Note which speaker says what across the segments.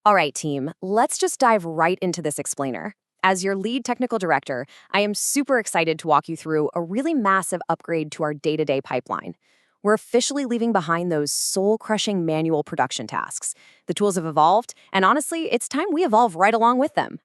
Speaker 1: All right, team, let's just dive right into this explainer. As your lead technical director, I am super excited to walk you through a really massive upgrade to our day-to-day pipeline. We're officially leaving behind those soul-crushing manual production tasks. The tools have evolved, and honestly, it's time we evolve right along with them.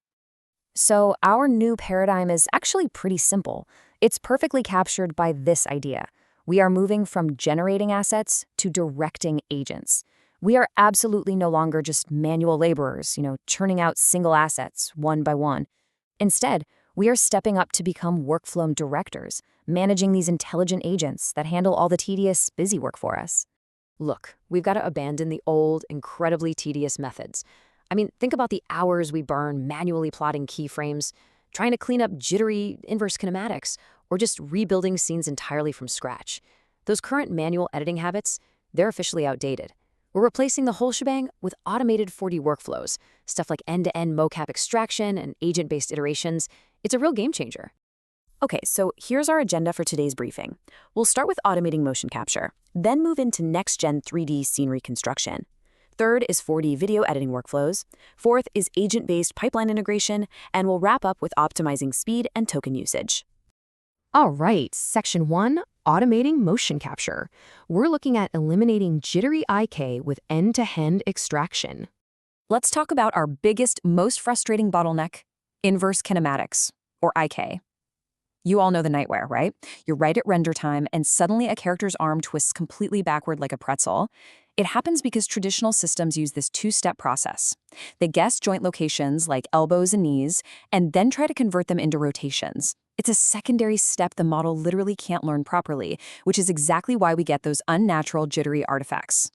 Speaker 1: So, our new paradigm is actually pretty simple. It's perfectly captured by this idea. We are moving from generating assets to directing agents. We are absolutely no longer just manual laborers, churning out single assets one by one. Instead, we are stepping up to become workflow directors, managing these intelligent agents that handle all the tedious, busy work for us. Look, we've got to abandon the old, incredibly tedious methods. I mean, think about the hours we burn manually plotting keyframes, trying to clean up jittery inverse kinematics, or just rebuilding scenes entirely from scratch. Those current manual editing habits, they're officially outdated. We're replacing the whole shebang with automated 4D workflows, stuff like end-to-end mocap extraction and agent-based iterations. It's a real game changer. Okay, so here's our agenda for today's briefing. We'll start with automating motion capture, then move into next-gen 3D scene reconstruction. Third is 4D video editing workflows. Fourth is agent-based pipeline integration, and we'll wrap up with optimizing speed and token usage. All right, Section 1, automating motion capture. We're looking at eliminating jittery IK with end-to-end extraction. Let's talk about our biggest, most frustrating bottleneck, inverse kinematics, or IK. You all know the nightmare, right? You're right at render time, and suddenly a character's arm twists completely backward like a pretzel. It happens because traditional systems use this two-step process. They guess joint locations like elbows and knees, and then try to convert them into rotations. It's a secondary step the model literally can't learn properly, which is exactly why we get those unnatural jittery artifacts.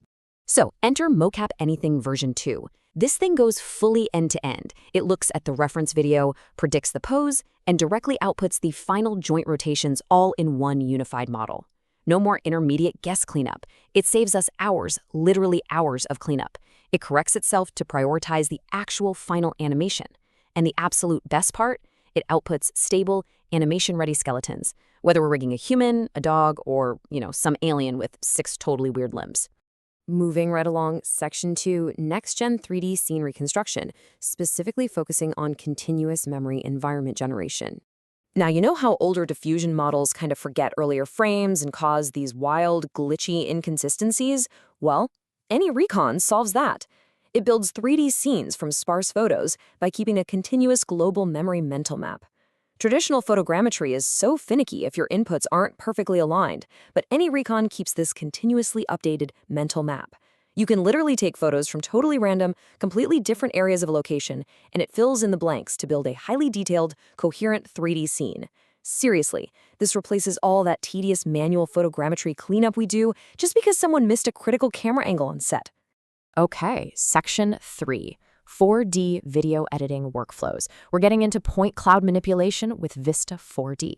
Speaker 1: So, enter mocap anything version 2. This thing goes fully end-to-end. It looks at the reference video, predicts the pose, and directly outputs the final joint rotations all in one unified model. No more intermediate guess cleanup. It saves us hours, literally hours of cleanup. It corrects itself to prioritize the actual final animation. And the absolute best part? It outputs stable, animation-ready skeletons, whether we're rigging a human, a dog, or, some alien with 6 totally weird limbs. Moving right along, Section 2, Next-Gen 3D Scene Reconstruction, specifically focusing on continuous memory environment generation. Now, you know how older diffusion models kind of forget earlier frames and cause these wild, glitchy inconsistencies? Well, any recon solves that. It builds 3D scenes from sparse photos by keeping a continuous global memory mental map. Traditional photogrammetry is so finicky if your inputs aren't perfectly aligned, but any recon keeps this continuously updated mental map. You can literally take photos from totally random, completely different areas of location, and it fills in the blanks to build a highly detailed, coherent 3D scene. Seriously, this replaces all that tedious manual photogrammetry cleanup we do just because someone missed a critical camera angle on set. Okay, Section 3. 4D video editing workflows. We're getting into point cloud manipulation with Vista 4D.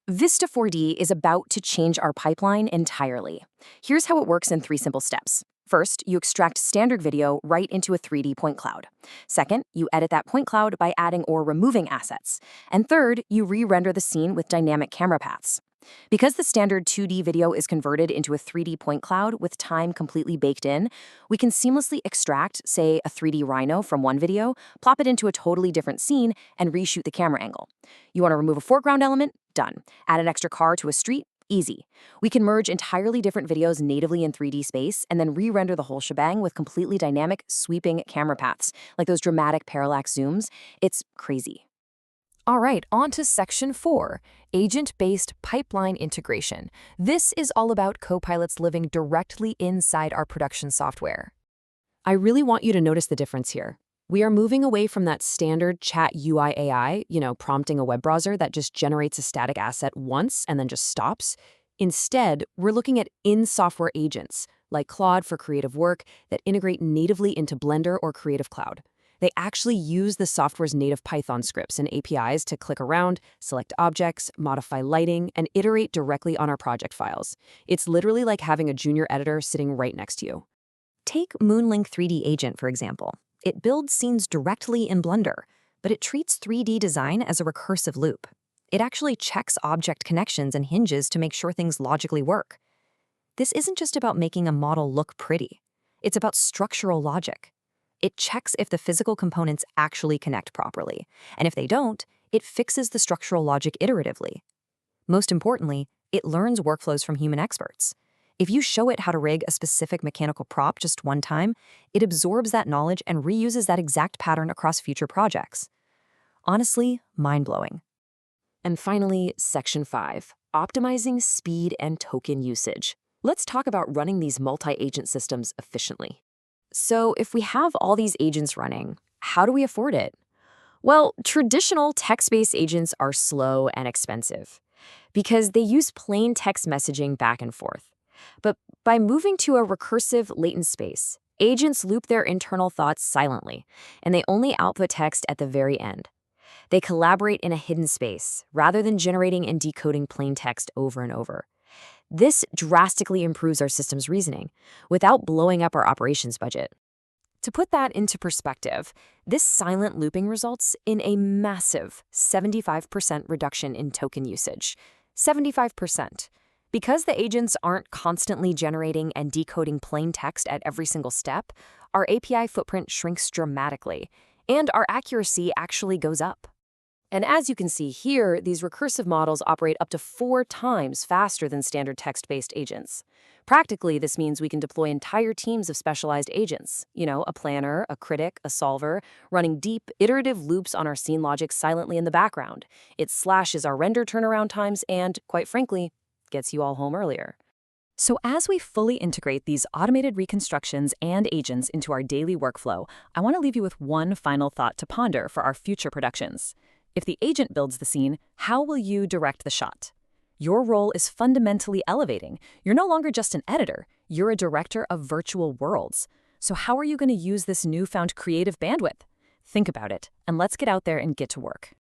Speaker 1: Vista 4D is about to change our pipeline entirely. Here's how it works in 3 simple steps. First, you extract standard video right into a 3D point cloud. Second, you edit that point cloud by adding or removing assets. And third, you re-render the scene with dynamic camera paths. Because the standard 2D video is converted into a 3D point cloud with time completely baked in, we can seamlessly extract, say, a 3D rhino from one video, plop it into a totally different scene, and reshoot the camera angle. You want to remove a foreground element? Done. Add an extra car to a street? Easy. We can merge entirely different videos natively in 3D space and then re-render the whole shebang with completely dynamic, sweeping camera paths, like those dramatic parallax zooms. It's crazy. All right, on to Section 4, agent-based pipeline integration. This is all about copilots living directly inside our production software. I really want you to notice the difference here. We are moving away from that standard chat UI AI, prompting a web browser that just generates a static asset once and then just stops. Instead, we're looking at in-software agents, like Claude for creative work, that integrate natively into Blender or Creative Cloud. They actually use the software's native Python scripts and APIs to click around, select objects, modify lighting, and iterate directly on our project files. It's literally like having a junior editor sitting right next to you. Take Moonlink 3D Agent, for example. It builds scenes directly in Blender, but it treats 3D design as a recursive loop. It actually checks object connections and hinges to make sure things logically work. This isn't just about making a model look pretty. It's about structural logic. It checks if the physical components actually connect properly, and if they don't, it fixes the structural logic iteratively. Most importantly, it learns workflows from human experts. If you show it how to rig a specific mechanical prop just one time, it absorbs that knowledge and reuses that exact pattern across future projects. Honestly, mind-blowing. And finally, Section 5, optimizing speed and token usage. Let's talk about running these multi-agent systems efficiently. So if we have all these agents running, how do we afford it? Well, traditional text-based agents are slow and expensive because they use plain text messaging back and forth. But by moving to a recursive latent space, agents loop their internal thoughts silently, and they only output text at the very end. They collaborate in a hidden space, rather than generating and decoding plain text over and over. This drastically improves our system's reasoning, without blowing up our operations budget. To put that into perspective, this silent looping results in a massive 75% reduction in token usage. 75%. Because the agents aren't constantly generating and decoding plain text at every single step, our API footprint shrinks dramatically, and our accuracy actually goes up. And as you can see here, these recursive models operate up to 4 times faster than standard text-based agents. Practically, this means we can deploy entire teams of specialized agents, a planner, a critic, a solver, running deep, iterative loops on our scene logic silently in the background. It slashes our render turnaround times and, quite frankly, gets you all home earlier. So as we fully integrate these automated reconstructions and agents into our daily workflow, I want to leave you with one final thought to ponder for our future productions. If the agent builds the scene, how will you direct the shot? Your role is fundamentally elevating. You're no longer just an editor. You're a director of virtual worlds. So how are you going to use this newfound creative bandwidth? Think about it, and let's get out there and get to work.